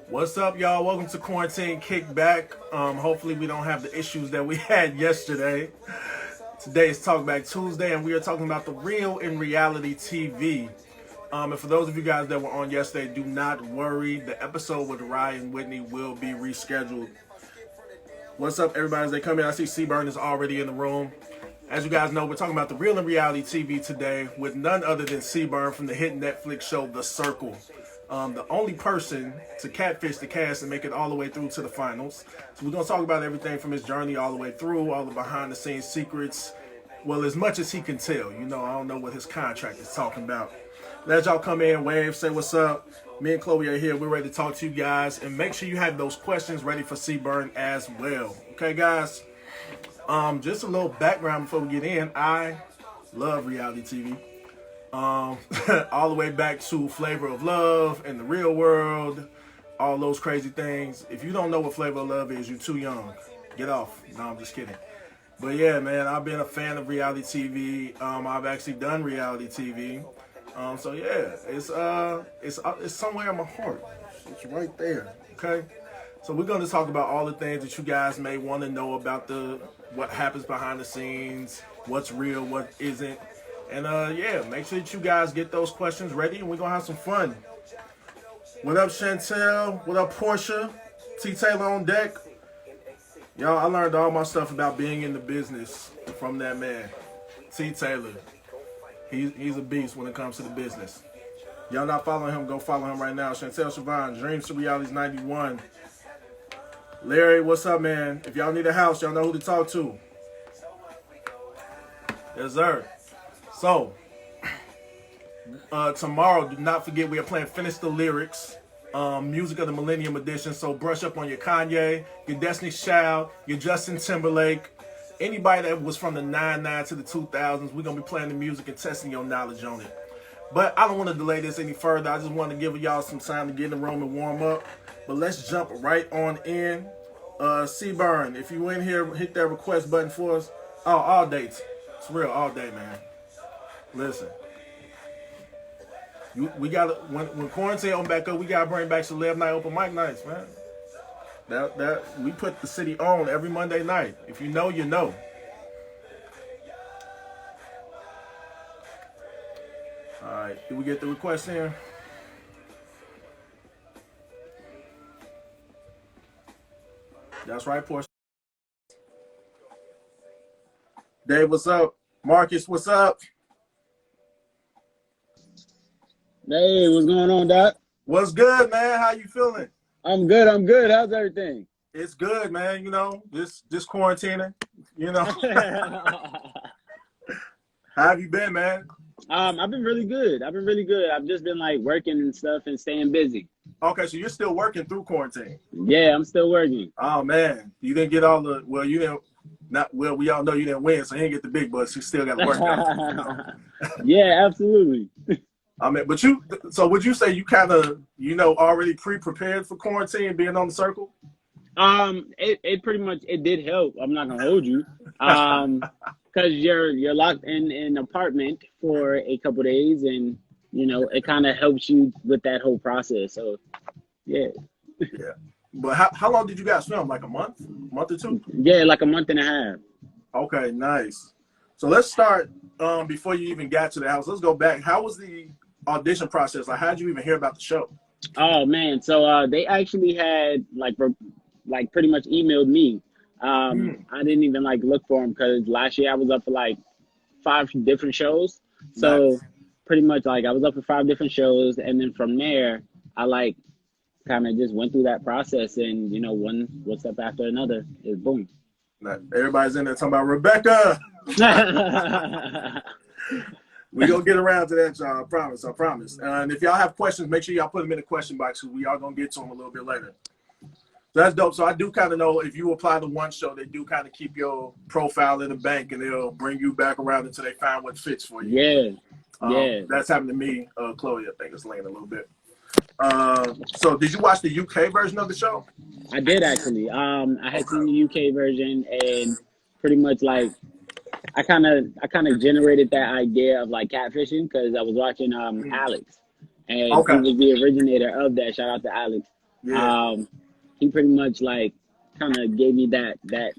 What's up, y'all? Welcome to Quarantine Kickback. Hopefully we don't have the issues that we had yesterday. Today is Talkback Tuesday, and we are talking about the real in reality TV. And for those of you guys that were on yesterday, do not worry. The episode with Ryan Whitney will be rescheduled. What's up, everybody? As they come in, I see Seaburn is already in the room. As you guys know, we're talking about the real in reality TV today with none other than Seaburn from the hit Netflix show The Circle. The only person to catfish the cast and make it all the way through to the finals. So we're going to talk about everything from his journey all the way through, all the behind-the-scenes secrets. Well, as much as he can tell. You know, I don't know what his contract is talking about. Let y'all come in, wave, say what's up. Me and Chloe are here. We're ready to talk to you guys. And make sure you have those questions ready for Seaburn as well. Okay, guys? Just a little background before we get in. I love reality TV. All the way back to Flavor of Love and The Real World, all those crazy things. If you don't know what Flavor of Love is, you're too young. Get off. No, I'm just kidding. But yeah, man, I've been a fan of reality TV. I've actually done reality TV. So yeah, it's somewhere in my heart. It's right there. Okay. So we're going to talk about all the things that you guys may want to know about what happens behind the scenes, what's real, what isn't. And yeah, make sure that you guys get those questions ready, and we're going to have some fun. What up, Chantel? What up, Portia? T. Taylor on deck. Y'all, I learned all my stuff about being in the business from that man, T. Taylor. He's a beast when it comes to the business. Y'all not following him, go follow him right now. Chantel Siobhan, Dreams to Realities 91. Larry, what's up, man? If y'all need a house, y'all know who to talk to. Yes, sir. So, tomorrow, do not forget we are playing Finish the Lyrics, Music of the Millennium Edition. So brush up on your Kanye, your Destiny's Child, your Justin Timberlake, anybody that was from the 99 to the 2000s. We're going to be playing the music and testing your knowledge on it. But I don't want to delay this any further. I just want to give y'all some time to get in the room and warm up. But let's jump right on in. Seaburn, if you in here, hit that request button for us. Oh, all dates. It's real, all day, man. Listen, we got when quarantine open back up, we gotta bring back celeb night, open mic nights, man. That we put the city on every Monday night. If you know, you know. All right, did we get the request in? That's right, Portia. Dave, what's up? Marcus, what's up? Hey, what's going on, Doc? What's good, man? How you feeling? I'm good. How's everything? It's good, man. You know, this quarantining, you know. How have you been, man? I've been really good. I've just been like working and stuff and staying busy. Okay, so you're still working through quarantine. Yeah, I'm still working. Oh man, you didn't get all the you didn't we all know you didn't win, so you didn't get the big bucks. You still got to work out. You know? Yeah, absolutely. I mean, so would you say you kind of, already pre-prepared for quarantine being on the circle? It pretty much, it did help. I'm not gonna hold you. Because you're locked in an apartment for a couple of days, and it kind of helps you with that whole process. So, yeah. Yeah. But how long did you guys film? Like a month or two? Yeah, like a month and a half. Okay, nice. So let's start before you even got to the house. Let's go back. How was the audition process? Like, how did you even hear about the show? Oh man, so they actually had like pretty much emailed me. I didn't even look for them because last year I was up for like 5 different shows. So nice. Pretty much I was up for 5 different shows, and then from there I kind of just went through that process, and one step after another is boom. Everybody's in there talking about Rebecca. We gonna get around to that, y'all. I promise. And if y'all have questions, make sure y'all put them in the question box because we are gonna get to them a little bit later. So that's dope. So I do kind of know if you apply to one show, they do kind of keep your profile in the bank, and they'll bring you back around until they find what fits for you. Yeah. That's happened to me. Chloe, I think, is laying a little bit. So did you watch the UK version of the show? I did actually. I had seen the UK version, and pretty much I kind of generated that idea of catfishing because I was watching Alex, and he was the originator of that. Shout out to Alex. Yeah. He pretty much like kind of gave me that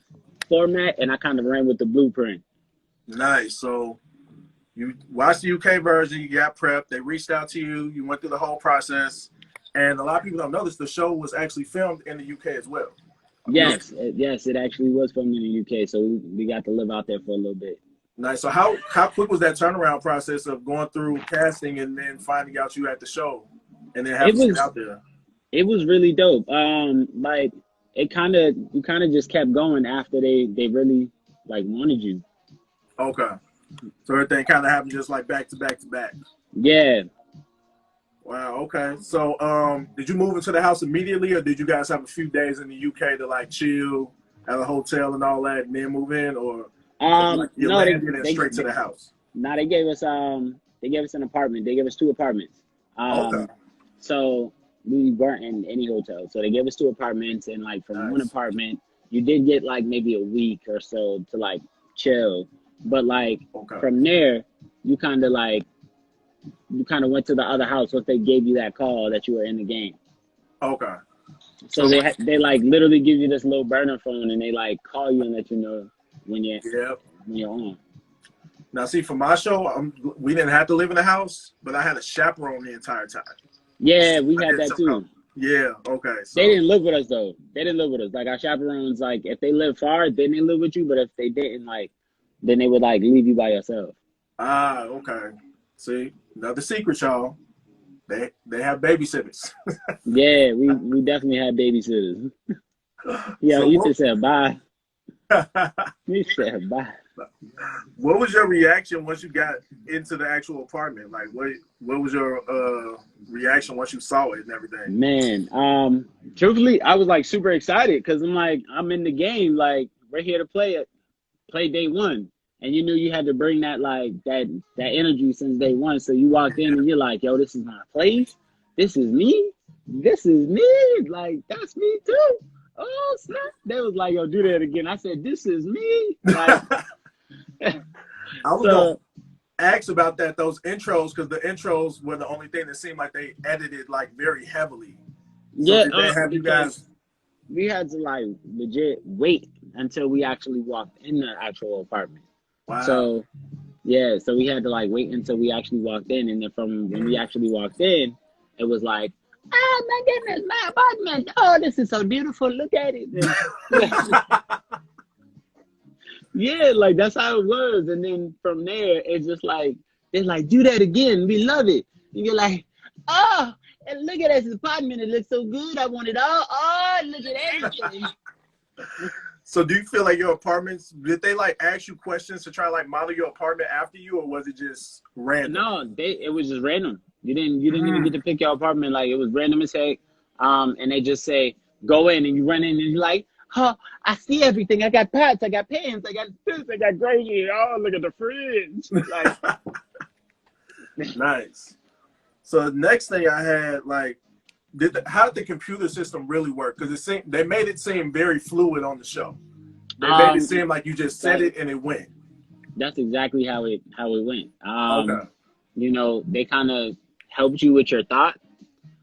format, and I kind of ran with the blueprint. Nice. So you watched the UK version, you got prepped, they reached out to you, you went through the whole process. And a lot of people don't know this, the show was actually filmed in the UK as well. Yes, it actually was filmed in the UK, so we got to live out there for a little bit. Nice. So how quick was that turnaround process of going through casting and then finding out you at the show and then having to get out there? It was really dope. Like you kind of just kept going after they really like wanted you. Okay. So everything kind of happened just like back to back to back. Yeah. Wow. Okay. So did you move into the house immediately, or did you guys have a few days in the UK to like chill at a hotel and all that, and then move in, or like you No, landed and straight to the house? No, they gave us an apartment. They gave us 2 apartments. Okay. So we weren't in any hotel. So they gave us 2 apartments, and like from Nice. one apartment, you did get like maybe a week or so to like chill. But like from there, you kind of went to the other house once they gave you that call that you were in the game. Okay. So they like literally give you this little burner phone, and they like call you and let you know when you're on. Now, see, for my show, we didn't have to live in the house, but I had a chaperone the entire time. Yeah, we had that too. Yeah, okay. So they didn't live with us though. They didn't live with us. Like our chaperones, like if they live far, then they live with you. But if they didn't, like, then they would like leave you by yourself. Ah, okay. See, another secret, y'all. They have babysitters. Yeah, we definitely had babysitters. Yeah, so you just said bye. You said bye. What was your reaction once you got into the actual apartment? Like, what was your reaction once you saw it and everything? Man, truthfully, I was like super excited because I'm in the game. Like, we're here to play day one, and you knew you had to bring that that energy since day one. So you walked in and you're like, yo, this is my place. This is me. This is me. Like, that's me too. Oh snap! They was like, yo, do that again. I said, this is me. Like, I was gonna ask about those intros, because the intros were the only thing that seemed like they edited like very heavily. So yeah, did they have you guys? We had to like legit wait until we actually walked in the actual apartment. Wow. So yeah, so we had to like wait until we actually walked in, and then from when we actually walked in, it was like, oh my goodness, my apartment. Oh, this is so beautiful. Look at it. Yeah, like that's how it was. And then from there, it's just like, they're like, do that again. We love it. And you're like, oh, and look at this apartment. It looks so good. I want it all. Oh, look at everything. So do you feel like your apartments, did they like ask you questions to try to like model your apartment after you, or was it just random? No, it was just random. You didn't even get to pick your apartment. Like, it was random as heck. And they just say, go in, and you run in and you're like, oh, I see everything. I got pots, I got pans, I got this, I got gravy. Oh, look at the fridge. Like, nice. So the next thing I had, like, how did the computer system really work? Because they made it seem very fluid on the show. They made it seem like you just said it and it went. That's exactly how it went. Okay. You know, they kind of helped you with your thought.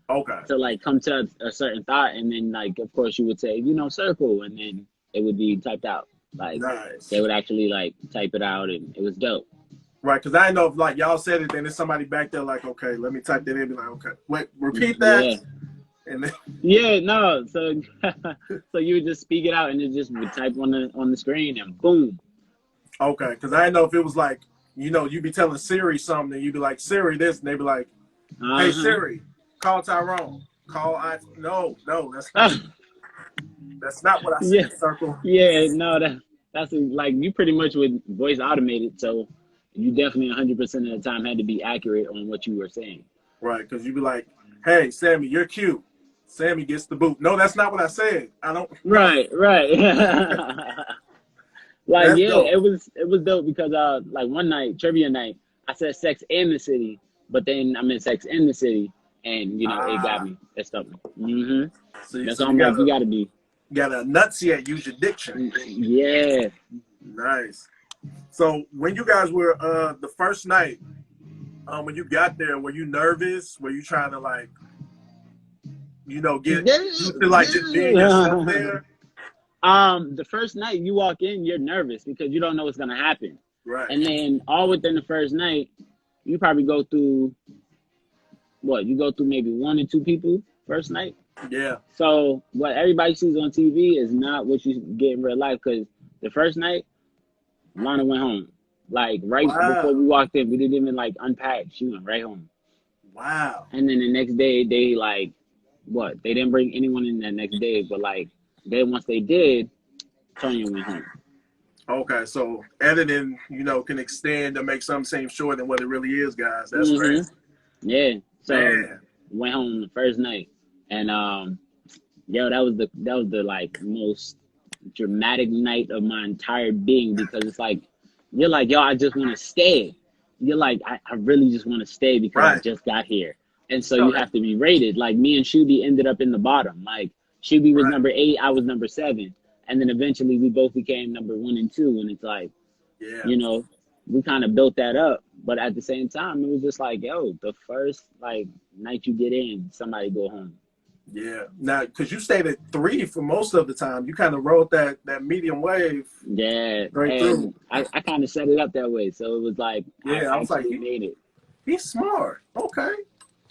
Okay. To like come to a certain thought, and then like of course you would say, you know, circle, and then it would be typed out. Like, nice. They would actually like type it out, and it was dope. Right, because I know if like y'all said it, then there's somebody back there like, okay, let me type that in. Be like, okay, wait, repeat that. Yeah. And then yeah, no. So so you would just speak it out, and it just would type on the screen, and boom. Okay, because I know if it was like, you know, you'd be telling Siri something, and you'd be like, Siri this, and they'd be like, hey Siri, call Tyrone. No, that's not what I said. Circle. Yeah, no, that's like, you pretty much would voice automate it, so you definitely 100% of the time had to be accurate on what you were saying. Right, because you'd be like, hey, Sammy, you're cute. Sammy gets the boot. No, that's not what I said. I don't. Right. Like, that's dope. it was dope because like one night, trivia night, I said Sex and the City, but then I'm in Sex in the City, and you know it got me. It stumped me. So that's all you gotta be. You gotta enunciate, use your diction. Yeah. Nice. So when you guys were the first night, when you got there, were you nervous? Were you trying to like, get you feel like just being yourself there? The first night you walk in, you're nervous because you don't know what's gonna happen. Right. And then all within the first night, you probably go through maybe 1 or 2 people first night. Yeah. So what everybody sees on TV is not what you get in real life. Because the first night, Lana went home. Like before we walked in, we didn't even like unpack. She went right home. Wow. And then the next day, they they didn't bring anyone in that next day. But like then once they did, Tonya went home. Okay, so editing, can extend to make something seem shorter than what it really is, guys. That's crazy. Yeah. So went home the first night, and that was the like most dramatic night of my entire being, because it's like you're like, yo, I just want to stay. You're like, I really just want to stay because I just got here, and so you have to be rated. Like me and Shoobie ended up in the bottom. Like Shoobie was number 8, I was number 7. And then eventually we both became number 1 and 2. And it's like, we kind of built that up. But at the same time, it was just like, yo, the first like night you get in, somebody go home. Yeah. Now, because you stayed at 3 for most of the time, you kind of rode that medium wave. Yeah. Right through. I kind of set it up that way. So it was like, I was like, made it. He's smart. Okay.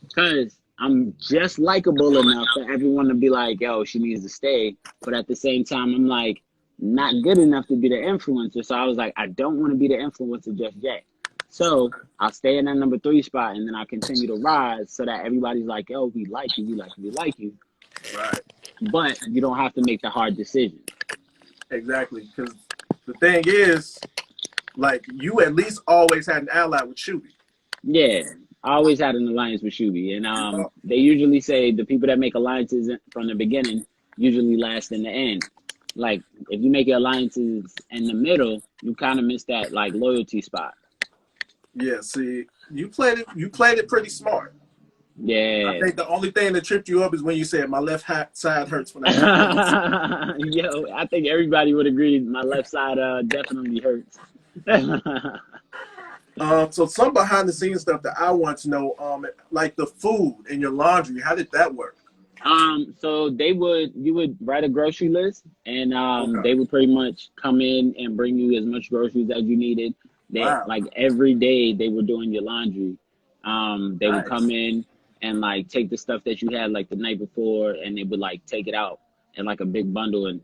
Because I'm just likable enough for everyone to be like, yo, she needs to stay. But at the same time, I'm like, not good enough to be the influencer. So I was like, I don't want to be the influencer just yet. So I'll stay in that number 3 spot, and then I'll continue to rise so that everybody's like, yo, we like you, we like you, we like you. Right. But you don't have to make the hard decision. Exactly. Because the thing is, like, you at least always had an ally with Shoobie. Yeah. I always had an alliance with Shoobie, and they usually say the people that make alliances from the beginning usually last in the end. Like if you make your alliances in the middle, you kind of miss that like loyalty spot. Yeah, see, you played it pretty smart. Yeah. I think the only thing that tripped you up is when you said my left side hurts when I Yo, I think everybody would agree my left side definitely hurts. So some behind the scenes stuff that I want to know, like the food in your laundry, how did that work? So you would write a grocery list, and they would pretty much come in and bring you as much groceries as you needed. Like every day they were doing your laundry. They would come in and like take the stuff that you had like the night before, and they would like take it out in like a big bundle, and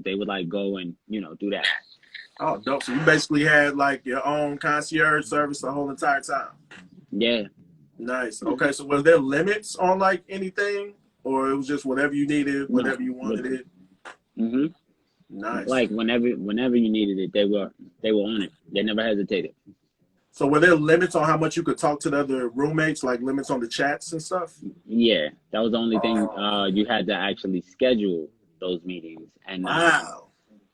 they would like go and do that. Oh, dope. So you basically had like your own concierge service the whole entire time. Yeah. Nice. Okay, so was there limits on like anything, or it was just whatever you needed, whenever you wanted it? Mm-hmm. Nice. Like whenever you needed it, they were on it. They never hesitated. So were there limits on how much you could talk to the other roommates, like limits on the chats and stuff? Yeah, that was the only thing. You had to actually schedule those meetings, and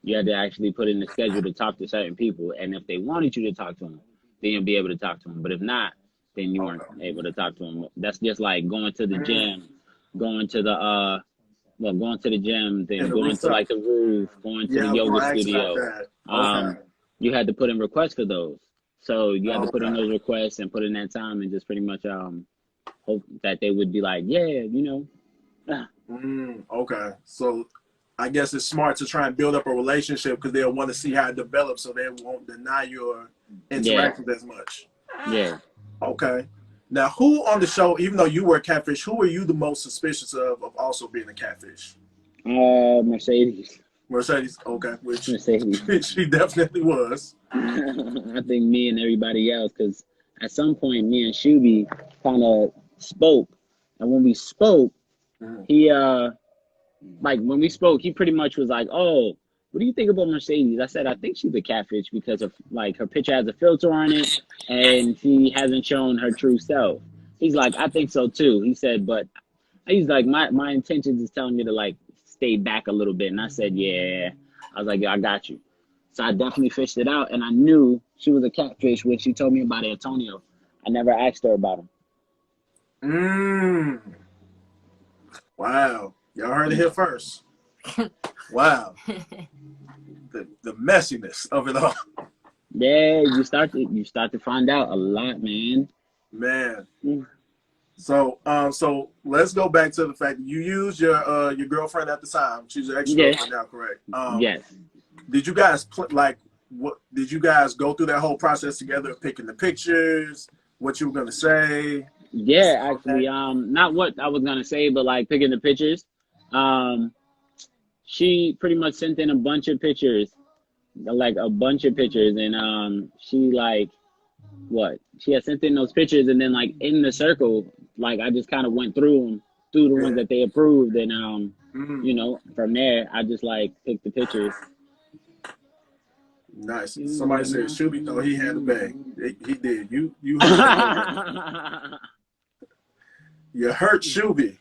you had to actually put in the schedule to talk to certain people. And if they wanted you to talk to them, then you'll be able to talk to them. But if not, then you weren't able to talk to them. That's just like going to the gym, going to the gym, then going to like the roof, going to the yoga studio. You had to put in requests for those. So you had to put in those requests and put in that time, and just pretty much hope that they would be like, Okay. So I guess it's smart to try and build up a relationship because they'll want to see how it develops, so they won't deny your interactions as much. Yeah. Okay. Now, who on the show, even though you were a catfish, who are you the most suspicious of also being a catfish? Mercedes. Mercedes, okay. Mercedes. She definitely was. I think me and everybody else, because at some point, me and Shoobie kind of spoke. And when we spoke, he pretty much was like, oh, what do you think about Mercedes? I said, I think she's a catfish because of like her picture has a filter on it and she hasn't shown her true self. He's like, I think so too. He said, but he's like, my intentions is telling me to like stay back a little bit. And I said, yeah. I was like, yeah, I got you. So I definitely fished it out, and I knew she was a catfish when she told me about Antonio. I never asked her about him. Wow. Y'all heard it here first. Wow. The messiness of it all. Yeah, you start to find out a lot, man. Man. So let's go back to the fact that you used your girlfriend at the time. She's your ex-girlfriend now, correct? Yes. Did you guys like what? Did you guys go through that whole process together, picking the pictures, what you were gonna say? Yeah, actually, not what I was gonna say, but like picking the pictures. She pretty much sent in a bunch of pictures, like a bunch of pictures, and she like what? She had sent in those pictures, and then like in the circle, like I just kind of went through them, through the ones that they approved, and you know, from there I just like picked the pictures. Nice. Somebody said Shoobie thought he had a bang. He did. You hurt you hurt Shoobie.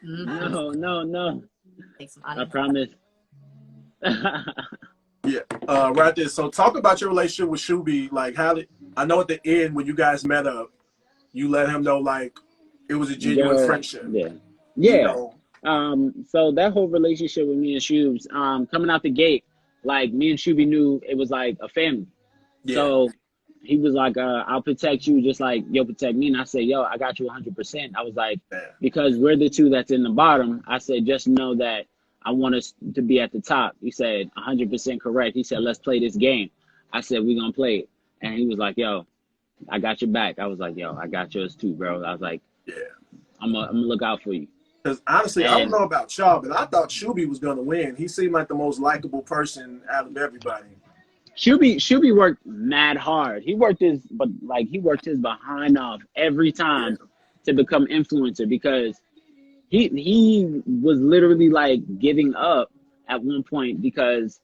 No. I promise. Yeah. Right there. So talk about your relationship with Shoobie. Like I know at the end when you guys met up, you let him know like it was a genuine friendship. Yeah. You know? So that whole relationship with me and Shoobs, coming out the gate, like me and Shoobie knew it was like a family. Yeah. So he was like, I'll protect you just like you'll protect me. And I said, yo, I got you 100%. I was like, because we're the two that's in the bottom, I said, just know that I want us to be at the top. He said, 100% correct. He said, let's play this game. I said, we're going to play it. And he was like, yo, I got your back. I was like, yo, I got yours too, bro. I was like, yeah, I'm gonna look out for you. Because honestly, I don't know about y'all, but I thought Shoobie was going to win. He seemed like the most likable person out of everybody. Shoobie worked mad hard. He worked his behind off every time to become influencer because he was literally like giving up at one point because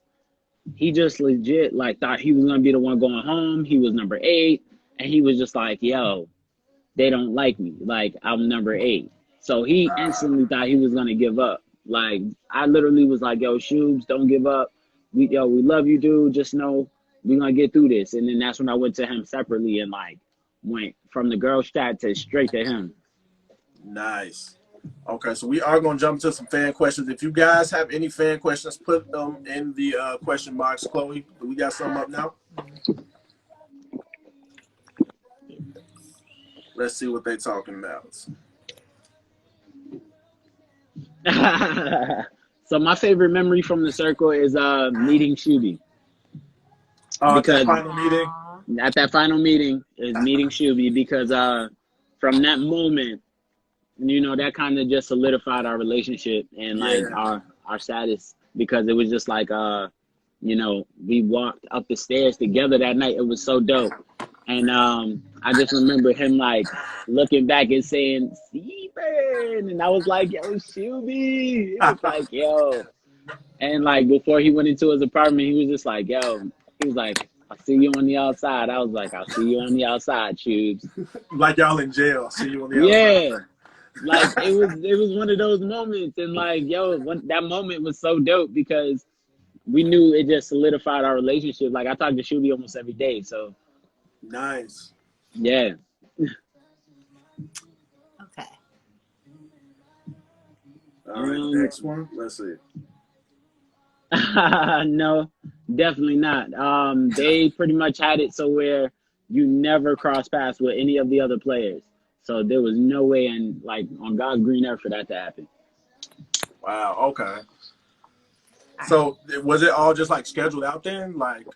he just legit like thought he was gonna be the one going home. He was number 8, and he was just like, yo, they don't like me. Like I'm number 8. So he instantly thought he was gonna give up. Like I literally was like, yo, Shoobs, don't give up. We love you, dude. Just know we're gonna get through this. And then that's when I went to him separately and like went from the girl chat to straight to him. Nice. Okay, so we are going to jump into some fan questions. If you guys have any fan questions, put them in the question box. Chloe, do we got some up now? Let's see what they're talking about. So my favorite memory from the circle is meeting Shoobie. Because at that final meeting is meeting Shoobie because from that moment, you know, that kind of just solidified our relationship and like our status because it was just like you know, we walked up the stairs together that night. It was so dope. And I just remember him like looking back and saying Seaburn, and I was like, yo, Shoobie. It was like, yo. And like before he went into his apartment, he was just like, yo, he was like, I'll see you on the outside. I was like, I'll see you on the outside, Shoobs. Like y'all in jail. See you on the outside. Yeah. Like it was one of those moments, and like that moment was so dope because we knew it just solidified our relationship. Like I talk to Shoobie almost every day, so nice. Yeah. Okay. All right, next one. Let's see. No, definitely not. They pretty much had it so where you never cross paths with any of the other players. So there was no way on God's green earth for that to happen. Wow. Okay. So was it all just like scheduled out then? Like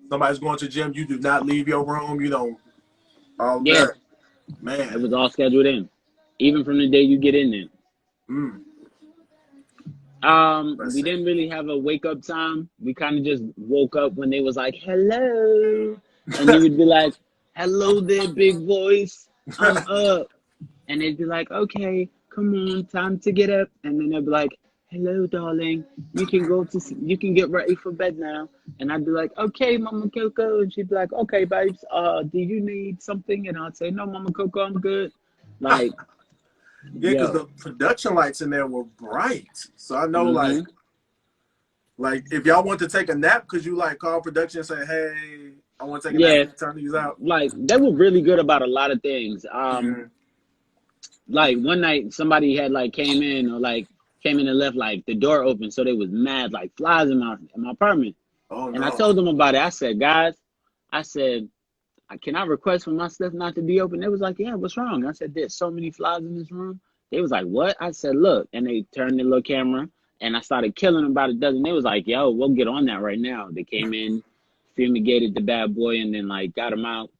somebody's going to the gym, you do not leave your room, you don't. Oh yeah, man. It was all scheduled in, even from the day you get in there. We didn't really have a wake up time. We kind of just woke up when they was like, hello, and you would be like, hello there, big voice. I'm up. And they'd be like, okay, come on, time to get up. And then they'd be like, hello, darling, you can get ready for bed now. And I'd be like, okay, Mama Coco. And she'd be like, okay, babes, do you need something? And I'd say, no, Mama Coco, I'm good. Like, yeah, because the production lights in there were bright. So I know, like if y'all want to take a nap, could you like call production and say, hey, I want to take a nap and turn these out? Like they were really good about a lot of things. Like one night somebody had like came in and left like the door open, so there was mad like flies in my apartment. Oh, no. And I told them about it. I said, guys, can I request for my stuff not to be open? They was like, yeah, what's wrong? I said, there's so many flies in this room. They was like, what? I said, look. And they turned the little camera, and I started killing them about a dozen. They was like, yo, we'll get on that right now. They came in, fumigated the bad boy, and then like got him out.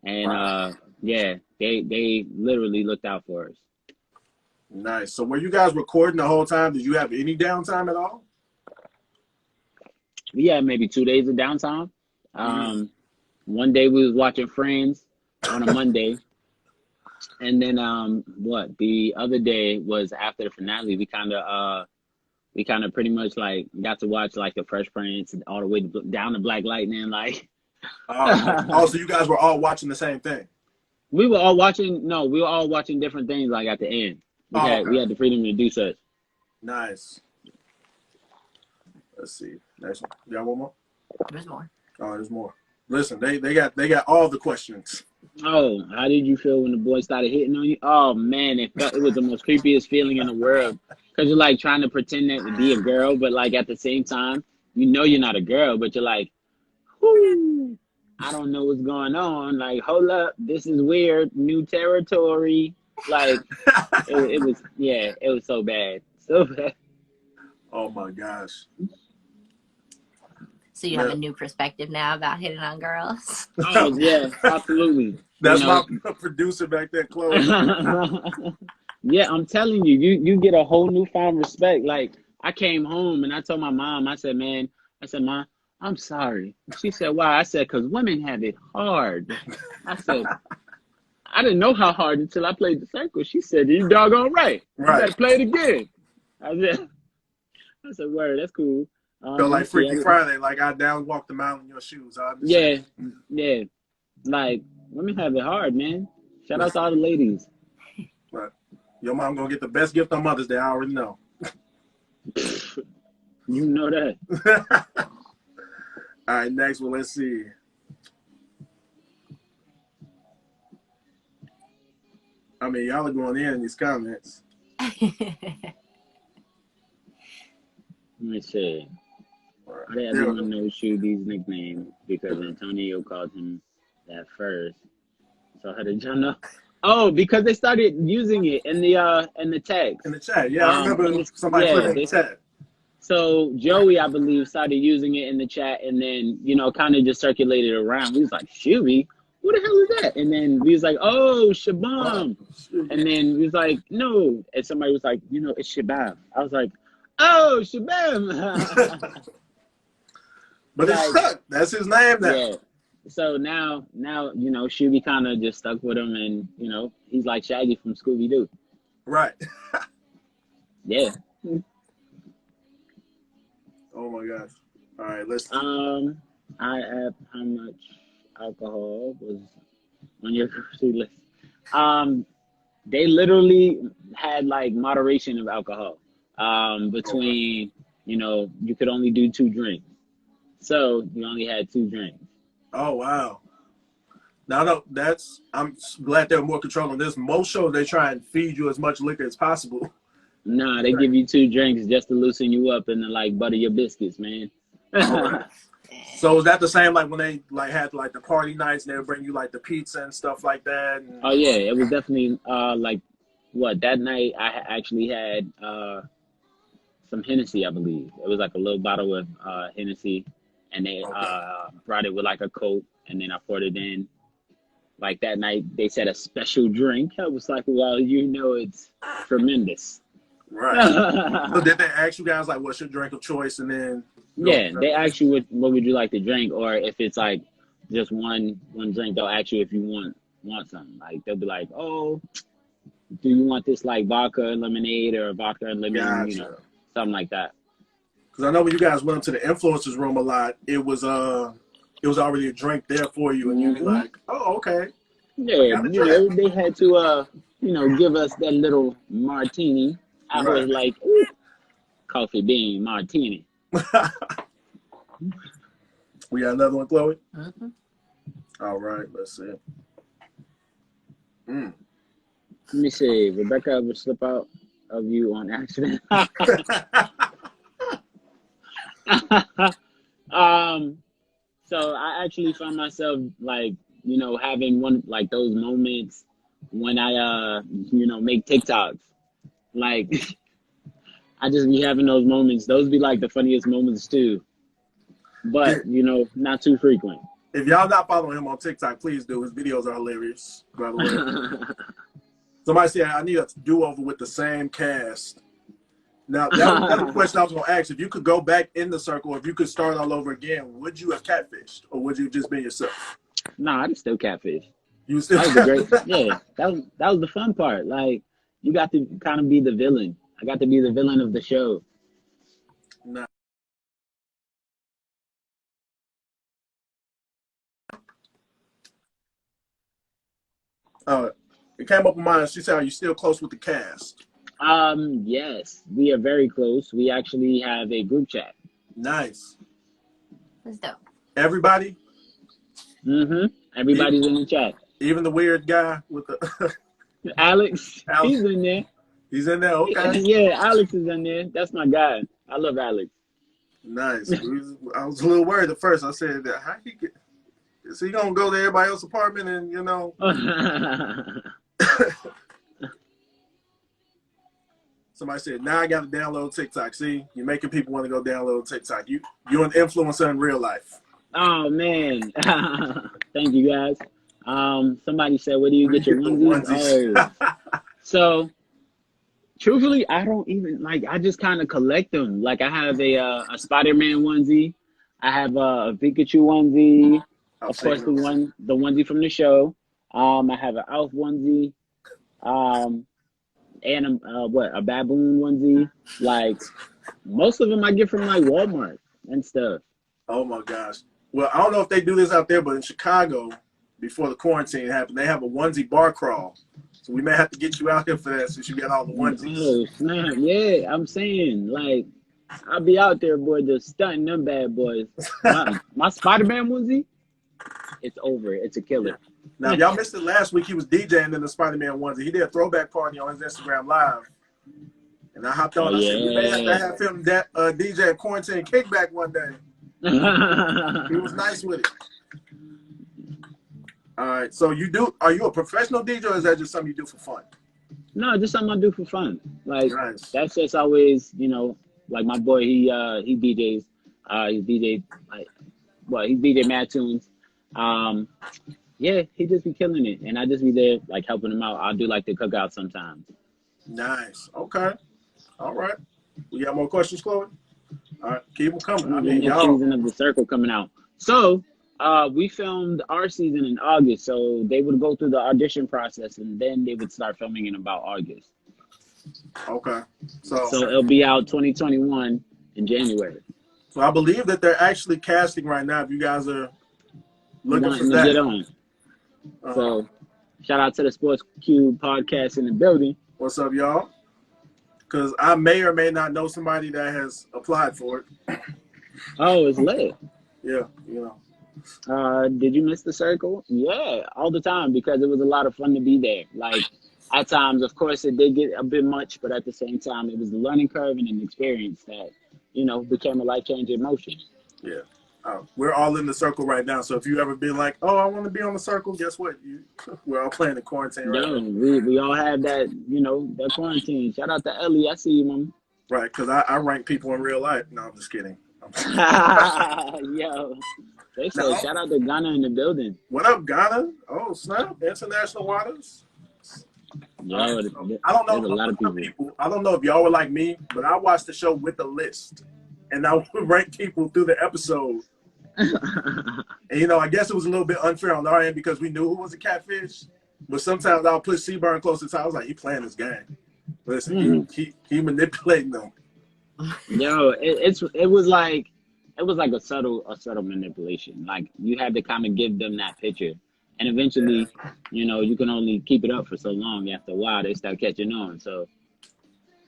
And Wow. yeah, they literally looked out for us. Nice. So were you guys recording the whole time? Did you have any downtime at all? We had maybe 2 days of downtime. One day we was watching Friends on a Monday. And then the other day was after the finale. We kind of pretty much like got to watch like the Fresh Prince all the way down to Black Lightning. Like, Oh, so you guys were all watching the same thing? we were all watching different things. Like at the end, we had the freedom to do such. Nice. Let's see. Next one. You got one more? There's more. Oh, there's more. Listen, they got all the questions. Oh, how did you feel when the boy started hitting on you? Oh man, it was the most creepiest feeling in the world. Cause you're like trying to pretend that to be a girl, but like at the same time, you know you're not a girl, but you're like, whoo, I don't know what's going on. Like, hold up, this is weird, new territory. Like, it was so bad, so bad. Oh my gosh. So you have a new perspective now about hitting on girls? Oh yeah, absolutely. That's my producer back there, Chloe. Yeah, I'm telling you, you get a whole newfound respect. Like, I came home and I told my mom, I said, Mom, I'm sorry. She said, why? I said, because women have it hard. I said, I didn't know how hard until I played the circle. She said, you doggone right. You better play it again. I said, word, that's cool. Felt like Freaky Friday, like I down walked the mountain in your shoes. Yeah. Like, women have it hard, man. Shout out to all the ladies. But your mom gonna get the best gift on Mother's Day. I already know. You know that. All right, next one. Let's see. I mean, y'all are going in these comments. Let me see. Everyone knows Shoobie's nickname because Antonio called him that first. So how did y'all know? Oh, because they started using it in the text. In the chat, yeah. I remember somebody put it in the chat. So Joey, I believe, started using it in the chat, and then kind of just circulated around. He was like, "Shoobie, who the hell is that?" And then we was like, "Oh, Shabam." And then we was like, "No," and somebody was like, "It's Shabam." I was like, "Oh, Shabam." But it's stuck. That's his name now. Yeah. So now, Shoobie kind of just stuck with him, and he's like Shaggy from Scooby Doo. Right. Yeah. Oh my gosh. All right, let's. I asked how much alcohol was on your grocery list. They literally had like moderation of alcohol. Between you could only do 2 drinks, so you only had 2 drinks. Oh wow. Now I'm glad they're more controlling this. Most shows they try and feed you as much liquor as possible. Nah, they give you 2 drinks just to loosen you up and to like butter your biscuits, man. Right. So is that the same like when they like had like the party nights and they would bring you like the pizza and stuff like that? And... Oh yeah, it was definitely like that night I actually had some Hennessy, I believe. It was like a little bottle of Hennessy, and they brought it with like a Coke, and then I poured it in. Like that night, they said a special drink. I was like, well, it's tremendous. Right. So did they ask you guys like, what's your drink of choice, and then? Yeah, they ask you what would you like to drink, or if it's like just one drink, they'll ask you if you want something. Like they'll be like, oh, do you want this like vodka and lemonade or vodka and lemon, Gotcha. Something like that. Because I know when you guys went to the influencers room a lot, it was already a drink there for you, and you'd be like, oh, okay. Yeah, they had to give us that little martini. I was like, ooh, coffee bean martini. We got another one, Chloe? Mm-hmm. All right, let's see. Let me see. Rebecca would slip out of you on accident. So I actually found myself like you know, having one like those moments when I you know, make TikToks. Like I just be having those moments. Those be like the funniest moments too. Yeah. But, you know, not too frequent. If y'all not following him on TikTok, please do. His videos are hilarious, by the way. Somebody said I need a do-over with the same cast. Now, that was another question I was going to ask. If you could go back in the circle, if you could start all over again, would you have catfished, or would you just be yourself? Nah, I'm still catfish. You still That was the great, yeah. That was the fun part. Like you got to kind of be the villain. I got to be the villain of the show. Nah. It came up in mind. She said, "Are you still close with the cast?" Yes, we are very close. We actually have a group chat. Nice. That's dope. Everybody, Everybody's in the chat. even the weird guy with the Alex, Alex. he's in there. He's in there. Okay. Yeah, Alex is in there. That's my guy. I love Alex. Nice. I was a little worried at first. I said, "How he get? Is he gonna go to everybody else's apartment and you know?" Somebody said, "Now I got to download TikTok." See, you're making people want to go download TikTok. You're an influencer in real life. Oh man, thank you guys. Somebody said, "Where do you get your onesies?" Oh, so truthfully, I don't even like. I just kind of collect them. Like I have a Spider-Man onesie, I have a Pikachu onesie, of course the onesie from the show. I have an Alf onesie, and a baboon onesie. Like most of them I get from like Walmart and stuff. Oh my gosh. Well, I don't know if they do this out there, but in Chicago, before the quarantine happened, they have a onesie bar crawl. So we may have to get you out here for that since you got all the onesies. Oh snap! Yeah, I'm saying like I'll be out there, boy, just stunting them bad boys. My Spider-Man onesie, it's over. It's a killer. Now, if y'all missed it last week, he was DJing in the Spider-Man onesie. He did a throwback party on his Instagram Live. And I hopped on. I said, we may have to have him DJ a quarantine kickback one day. He was nice with it. All right. So are you a professional DJ or is that just something you do for fun? No, just something I do for fun. Like Nice. that's just always, you know, like my boy, he DJs. He's DJ he's DJ Mad Tunes. Yeah, he just be killing it. And I just be there like helping him out. I'll do like the cookout sometimes. Nice. Okay. All right. We got more questions, Chloe? All right. Keep them coming. I mean, The y'all. season of the circle coming out. So we filmed our season in August. So they would go through the audition process and then they would start filming in about August. Okay. So it'll be out 2021 in January. So I believe that they're actually casting right now. If you guys are looking for that. Get on. So shout out to the Sports Cube podcast in the building. What's up, y'all? Because I may or may not know somebody that has applied for it. Oh, it's lit. Yeah, you know. Did you miss the circle? Yeah, all the time because it was a lot of fun to be there. Like at times, of course, it did get a bit much, but at the same time, it was a learning curve and an experience that, you know, became a life-changing emotion. Yeah. We're all in the circle right now. So if you ever been like, oh, I want to be on the circle, guess what? We're all playing in quarantine right now. We all have that, you know, that quarantine. Shout out to Ellie. I see you, mom. Right, because I rank people in real life. No, I'm just kidding. Yo, they said shout out to Ghana in the building. What up, Ghana? Oh, snap. International waters. Yo, I don't know. There's a lot of people. I don't know if y'all were like me, but I watched the show with a list. And I would rank people through the episode. And, you know, I guess it was a little bit unfair on our end because we knew who was a catfish. But sometimes I'll put Seaburn close to the top. I was like, he playing this game. Listen, he manipulating them. Yo, it was like a subtle manipulation. Like you had to kind of give them that picture. And eventually, you know, you can only keep it up for so long. After a while, they start catching on. So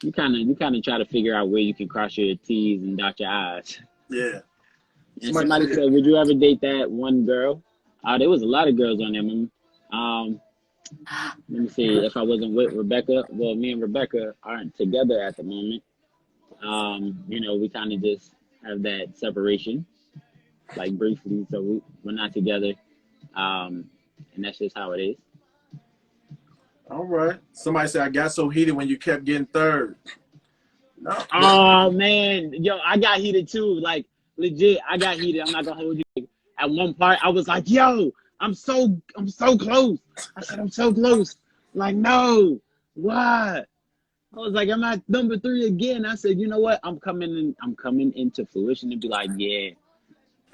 you kind of try to figure out where you can cross your T's and dot your I's. Yeah. And somebody said, would you ever date that one girl? There was a lot of girls on there. Let me see if I wasn't with Rebecca. Well, me and Rebecca aren't together at the moment. You know, we kind of just have that separation, like briefly. So we're not together. and that's just how it is. All right. Somebody said I got so heated when you kept getting third. No. Oh man, yo, I got heated too. Like legit, I got heated. I'm not gonna hold you. Like, at one part, I was like, "Yo, I'm so close." I said, "I'm so close." Like, no, what? I was like, "I'm at number 3 again." I said, "You know what? I'm coming into fruition and be like, yeah."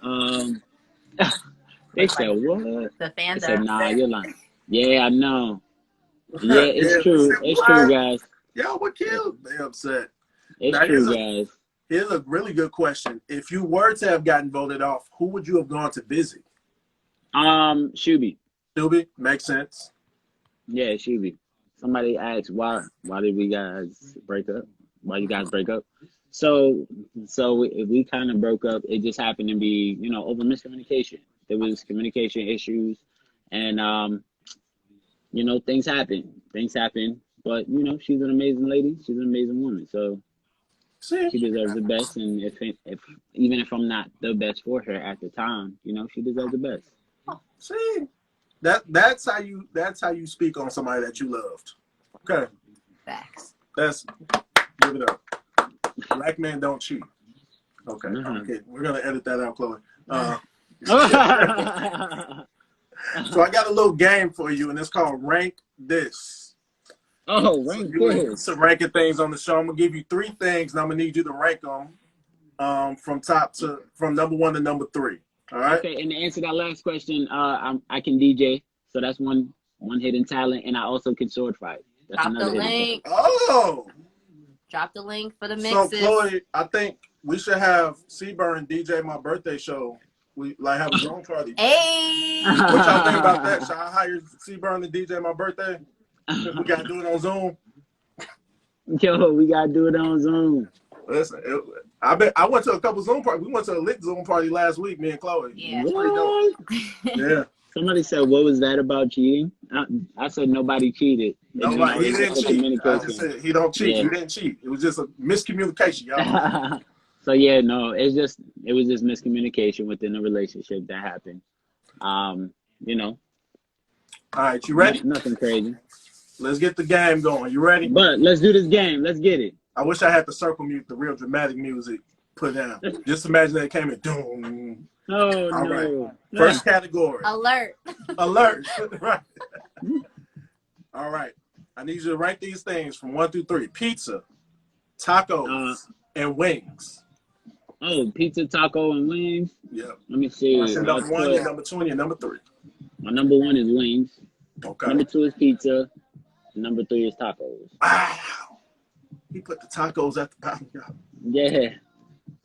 Um, they said, "What?" The I said, fandom. "Nah, you're lying." Yeah, I know. Yeah, it's Yeah, true. said, It's true, what? guys. Y'all were killed. They upset. It's Now, true, guys. here's a really good question. If you were to have gotten voted off, who would you have gone to visit? Shoobie. Shoobie? Makes sense. Yeah, Shoobie. Somebody asked why did we guys break up? Why you guys break up? So we kind of broke up. It just happened to be, over miscommunication. There was communication issues, and things happen. Things happen. But she's an amazing lady. She's an amazing woman. So See? she deserves the best. And if even if I'm not the best for her at the time, she deserves the best. See? That's how you speak on somebody that you loved. Okay. Facts. Give it up. Black men don't cheat. Okay. Okay. We're gonna edit that out, Chloe. So I got a little game for you, and it's called Rank This. Oh, rank this. So ranking things on the show. I'm gonna give you 3 things, and I'm gonna need you to rank them from number 1 to number 3. All right. Okay, and to answer that last question, I can DJ, so that's one hidden talent, and I also can sword fight. That's Drop the link. Oh. Drop the link for the So mixes. Chloe, I think we should have Seaburn DJ my birthday show. We have a Zoom party. Hey. What y'all think about that? Should I hire Seaburn to DJ my birthday? We gotta do it on Zoom. Yo, we gotta do it on Zoom. Listen, I went to a couple Zoom parties. We went to a lit Zoom party last week, me and Chloe. Yeah. What? Yeah. Somebody said, "What was that about cheating?" I said, "Nobody cheated." Nobody. He didn't cheat. I just said he don't cheat. Yeah. He didn't cheat. It was just a miscommunication, y'all. So yeah, no, it was just miscommunication within the relationship that happened. All right, you ready? Nothing crazy. Let's get the game going. You ready? But let's do this game. Let's get it. I wish I had the circle mute, the real dramatic music put down. Just imagine that it came in. Doom. Oh, All no. right. First category. Alert. Alert. Right. All right. I need you to rank these things from 1 through 3. Pizza, tacos, and wings. Oh, pizza, taco, and wings. Yeah. Let me see. I said number 1, and number 2, and number 3. My number 1 is wings. Okay. Number 2 is pizza. And number 3 is tacos. Wow. He put the tacos at the bottom. Yeah.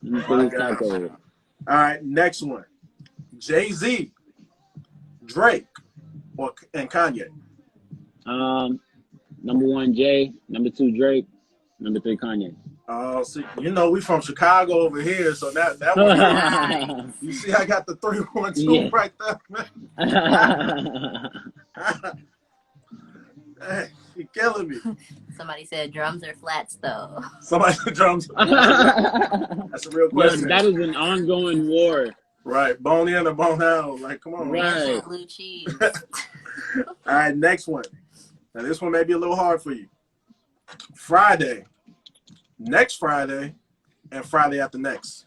Number 3 is tacos. All right, next one. Jay-Z, Drake, and Kanye. Number 1, Jay. Number 2, Drake. Number 3, Kanye. Oh, see, we from Chicago over here, so that one. You see, I got the 3, 1, 2 right there, man. Hey, you're killing me. Somebody said drums or flats though. Somebody said drums. That's a real question. That is an ongoing war. Right, bone in or bone out. Like, come on. Right. Blue cheese. All right, next one. Now, this one may be a little hard for you. Friday, next Friday, and Friday after next.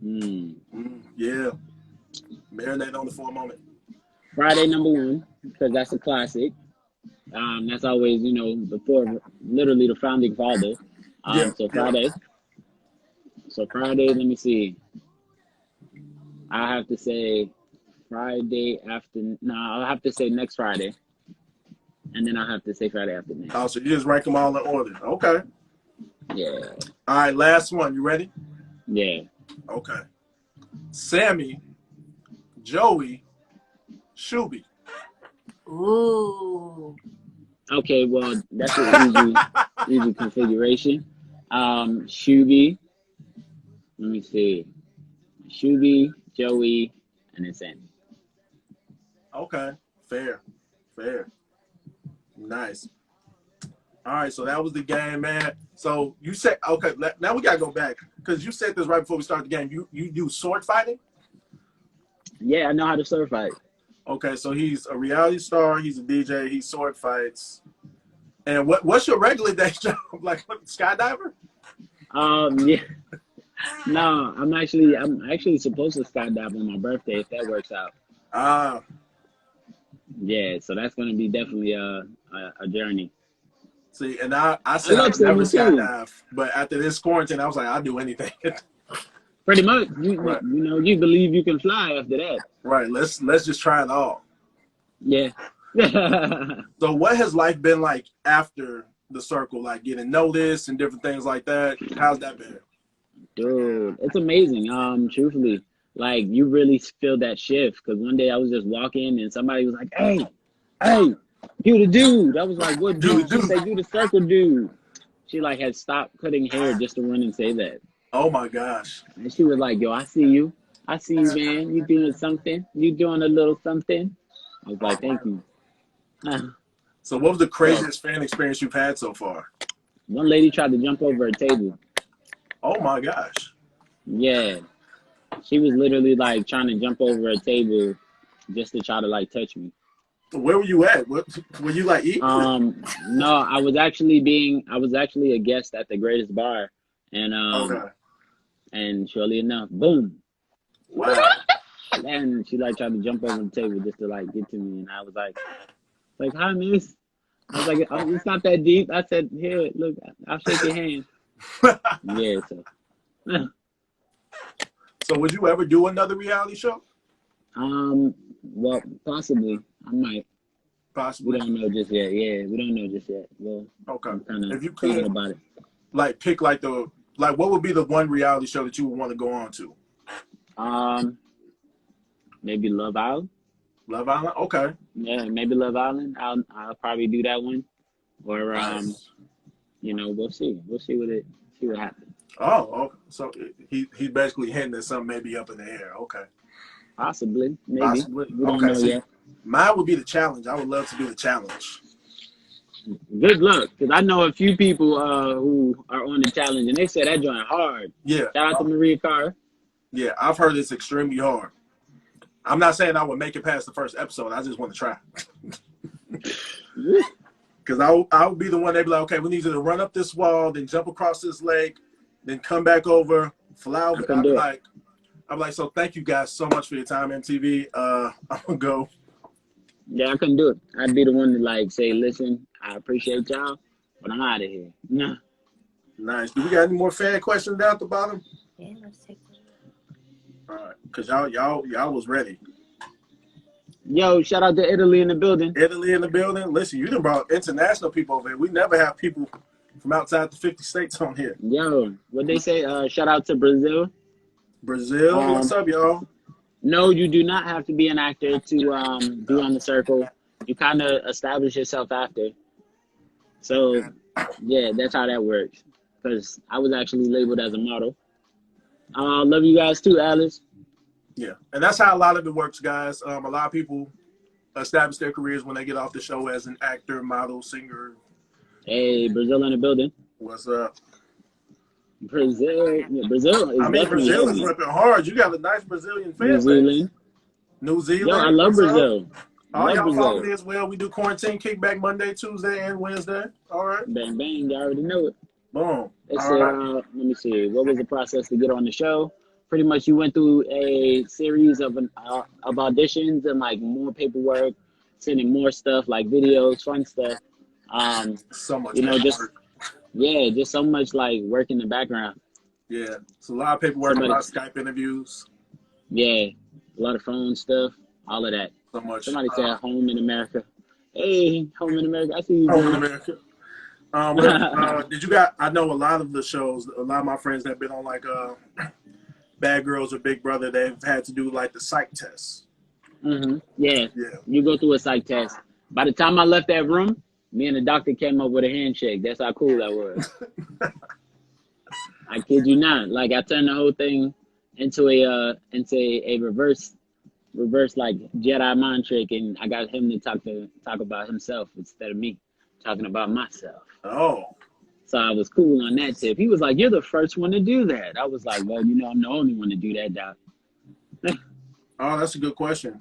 Yeah. Marinate on it for a moment. Friday, number 1, because that's a classic. That's always, literally the founding father. So Friday. So Friday, let me see. I have to say Friday after. No, I'll have to say next Friday. And then I'll have to say Friday after next. Oh, so you just rank them all in order. Okay. Yeah. All right, last one. You ready? Yeah. Okay. Sammy, Joey, Shoobie. Ooh. Okay, well, that's an easy configuration. Shoobie. Let me see. Shoobie, Joey, and then Sammy. Okay. Fair. Nice. All right, so that was the game, man. So you said, okay, now we got to go back because you said this right before we started the game. You do sword fighting? Yeah, I know how to sword fight. Okay, so he's a reality star. He's a DJ. He sword fights. And what's your regular day job? Like what, skydiver? Yeah. No, I'm actually supposed to skydive on my birthday if that works out. Ah, Yeah, so that's gonna be definitely a journey. see, and I I said I love would never swimming too. skydive, but after this quarantine, I was like, I'll do anything. Pretty much, Right, you believe you can fly after that. right. Let's just try it all. Yeah. So, what has life been like after the circle? Like getting noticed and different things like that. How's that been? Dude, it's amazing. Truthfully, like you really feel that shift. Cause one day I was just walking and somebody was like, hey, you the dude. I was like, what Dude, dude? She dude. said, you the circle dude. She like had stopped cutting hair just to run and say that. Oh my gosh. And she was like, yo, I see you. I see you, man. You doing something. You doing a little something. I was like, thank you. So, what was the Yeah. craziest fan experience you've had so far? One lady tried to jump over a table. Oh my gosh. Yeah. She was literally like trying to jump over a table just to try to like touch me. Where were you at? What were you like eating? No, I was actually a guest at the greatest bar, and Okay. and surely enough, boom, Wow. and she like tried to jump over the table just to like get to me, and I was like, hi, miss. I was like, oh, it's not that deep. I said, here, look, I'll shake your hand. Yeah, so, So, would you ever do another reality show? well, possibly, I might. We Possibly. don't know just yet. Yeah, we don't know just yet. Well, Okay. I'm kind of If you thinking could, about it. like, pick what would be the one reality show that you would want to go on to? Um, maybe Love Island. Love Island. Okay. Yeah, maybe Love Island. I'll probably do that one. Or Nice. we'll see. We'll see what happens. Oh, okay. So he's basically hinting at something maybe up in the air. Okay. Possibly, maybe. Possibly. We don't Okay. know See, yet. mine would be the challenge. I would love to do the challenge. Good luck, because I know a few people who are on the challenge, and they said that joint hard. Yeah. Shout out to Maria Carr. Yeah. I've heard it's extremely hard. I'm not saying I would make it past the first episode. I just want to try. Because I would be the one they'd be like, okay, we need you to run up this wall, then jump across this lake, then come back over, fly over. can do it. I'm like, so thank you guys so much for your time, MTV. I'm gonna go. Yeah, I couldn't do it. I'd be the one to like say, listen, I appreciate y'all, but I'm out of here. Nah. Nice. Do we got any more fan questions down at the bottom? Yeah, let's take one. All right, because y'all was ready. Yo, shout out to Italy in the building. Italy in the building. Listen, you done brought international people over here. We never have people from outside the 50 states on here. Yo, what they say? Shout out to Brazil. Brazil, what's up, y'all? No, you do not have to be an actor to be on the circle. You kind of establish yourself after. So, yeah, that's how that works. Because I was actually labeled as a model. Love you guys too, Alice. Yeah, and that's how a lot of it works, guys. A lot of people establish their careers when they get off the show as an actor, model, singer. Hey, Brazil in the building. What's up? Brazil is definitely Brazil is heavy. ripping hard. You got a nice Brazilian fan New base. Zealand. New Zealand. Yo, I love what's up? Brazil. All Love y'all follow Brazil. me as well. We do quarantine kickback Monday, Tuesday, and Wednesday. All right. Bang, bang. You already know it. Boom. They All said, right. let me see. What was the process to get on the show? Pretty much you went through a series of auditions and like more paperwork, sending more stuff like videos, fun stuff. So much. Just so much like work in the background. Yeah. It's a lot of paperwork, a lot of Skype interviews. Yeah, a lot of phone stuff, all of that. So much. Somebody said home in America. Hey, home in America. I see you. Home in America. I know a lot of the shows, a lot of my friends that have been on like Bad Girls or Big Brother, they've had to do like the psych tests. Mm-hmm. Yeah. Yeah. You go through a psych test. By the time I left that room, me and the doctor came up with a handshake. That's how cool that was. I kid you not. Like I turned the whole thing into a reverse like Jedi mind trick, and I got him to talk about himself instead of me talking about myself. Oh. So I was cool on that tip. He was like, "You're the first one to do that." I was like, "Well, I'm the only one to do that, doc." Oh, that's a good question.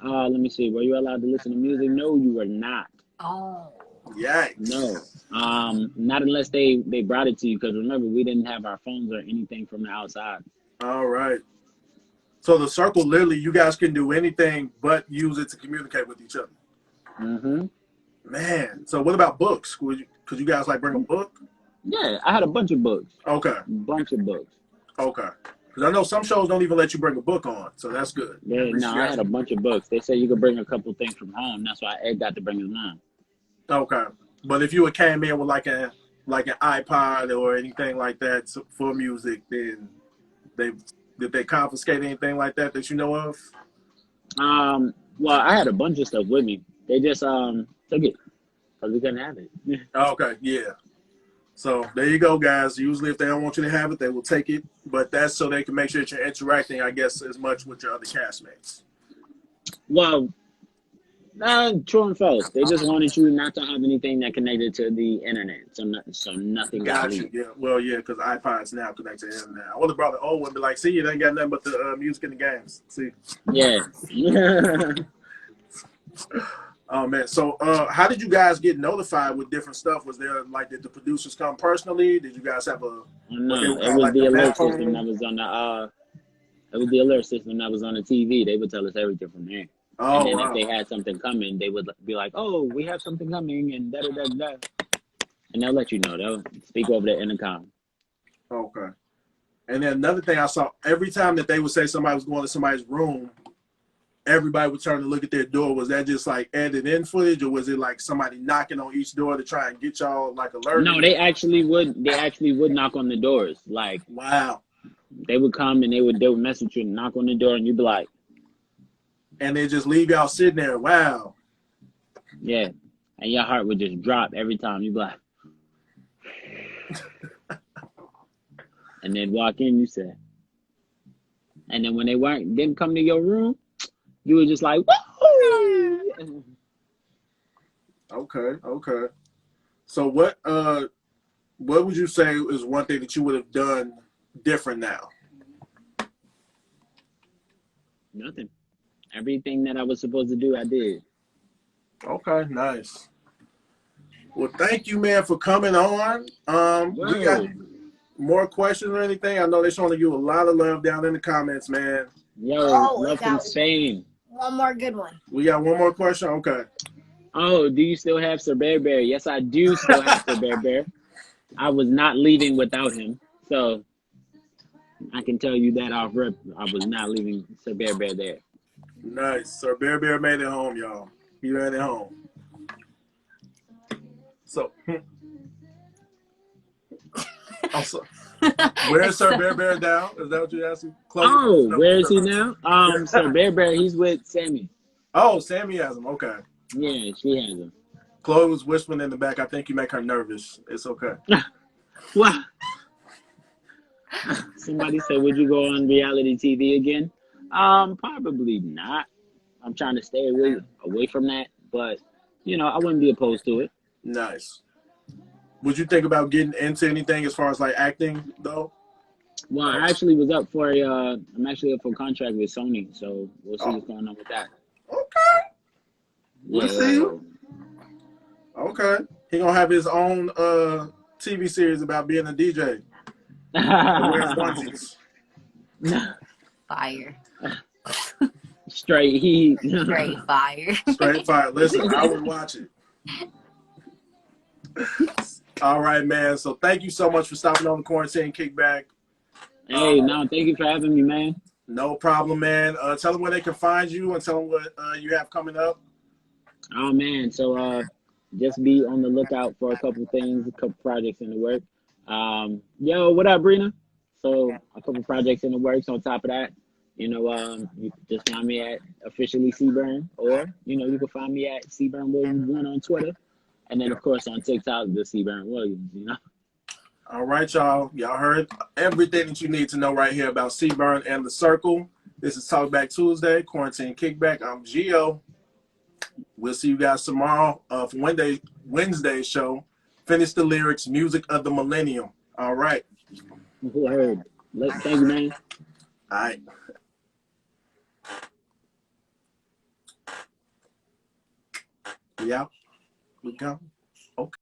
Let me see. Were you allowed to listen to music? No, you were not. Oh. Yikes. No. Not unless they brought it to you. Because remember, we didn't have our phones or anything from the outside. All right. So the circle, literally, you guys can do anything but use it to communicate with each other. Mm-hmm. Man. So what about books? Could you guys like bring a book? Yeah, I had a bunch of books. Okay. Bunch of books. Okay. Because I know some shows don't even let you bring a book on, so that's good. Yeah, no, I had a bunch of books. They said you could bring a couple things from home. That's why Ed got to bring his mom. Okay. But if you had came in with like an iPod or anything like that for music, then did they confiscate anything like that you know of? Well, I had a bunch of stuff with me. They just took it because we couldn't have it. Okay, yeah. So there you go, guys. Usually if they don't want you to have it, they will take it. But that's so they can make sure that you're interacting, I guess, as much with your other castmates. Well, true and false. They just wanted you not to have anything that connected to the internet. So nothing got Gotcha. leaked. Yeah. Well, yeah, because iPods now connect to the internet. I would have brought the old one and be like, see, you ain't got nothing but the music and the games. See? Yeah. Oh, man. So how did you guys get notified with different stuff? Was there, like, did the producers come personally? Did you guys have a... No, it was the alert system that was on the it was the alert system that was on the TV. They would tell us everything from there. Oh, and then wow. if they had something coming, they would be like, "Oh, we have something coming," and da. And they'll let you know. They'll speak over the intercom. Okay. And then another thing I saw, every time that they would say somebody was going to somebody's room, everybody would turn to look at their door. Was that just like edited in footage, or was it like somebody knocking on each door to try and get y'all like alerted? No, they actually would knock on the doors. Like, wow. They would come and they would message you and knock on the door, and you'd be like, and they just leave y'all sitting there. Wow. Yeah. And your heart would just drop every time. You'd be like, and they'd walk in, you said. And then when they didn't come to your room, you were just like, woo! Okay. So what would you say is one thing that you would have done different now? Nothing. Everything that I was supposed to do, I did. Okay, nice. Well, thank you, man, for coming on. We got more questions or anything? I know they're showing you a lot of love down in the comments, man. Love from Spain. One more good one. We got one more question? Okay. Oh, do you still have Sir Bear Bear? Yes, I do still have Sir Bear Bear. I was not leaving without him. So I can tell you that off rip. I was not leaving Sir Bear Bear there. Nice. Sir Bear Bear made it home, y'all. He made it home. So, also, where's Sir Bear Bear now? Is that what you're asking? Where is he now? Sir Bear Bear, he's with Sammy. Oh, Sammy has him. Okay. Yeah, she has him. Chloe was whispering in the back. I think you make her nervous. It's okay. What? Somebody said, would you go on reality TV again? Probably not. I'm trying to stay away from that, but I wouldn't be opposed to it. Nice. Would you think about getting into anything as far as like acting though? Well, I actually was up for I'm actually up for a contract with Sony, so we'll see what's going on with that. Okay. We'll see. Okay. He gonna have his own TV series about being a DJ. Fire. Straight heat. Straight fire. Straight fire. Listen, I would watch it. All right, man. So thank you so much for stopping on the Quarantine Kickback. Hey, no, thank you for having me, man. No problem, man. Tell them where they can find you and tell them what you have coming up. Oh, man. So just be on the lookout for a couple things, a couple projects in the work. Yo, what up, Brina? So a couple projects in the works on top of that. You can just find me at officially Seaburn, or, you can find me at Seaburn Williams 1 on Twitter. And then, of course, on TikTok, the Seaburn Williams, All right, y'all. Y'all heard everything that you need to know right here about Seaburn and the Circle. This is Talkback Tuesday, Quarantine Kickback. I'm Gio. We'll see you guys tomorrow for Wednesday's show. Finish the lyrics, music of the millennium. All right. Word. Thank you, man. All right. We out. We go. Okay.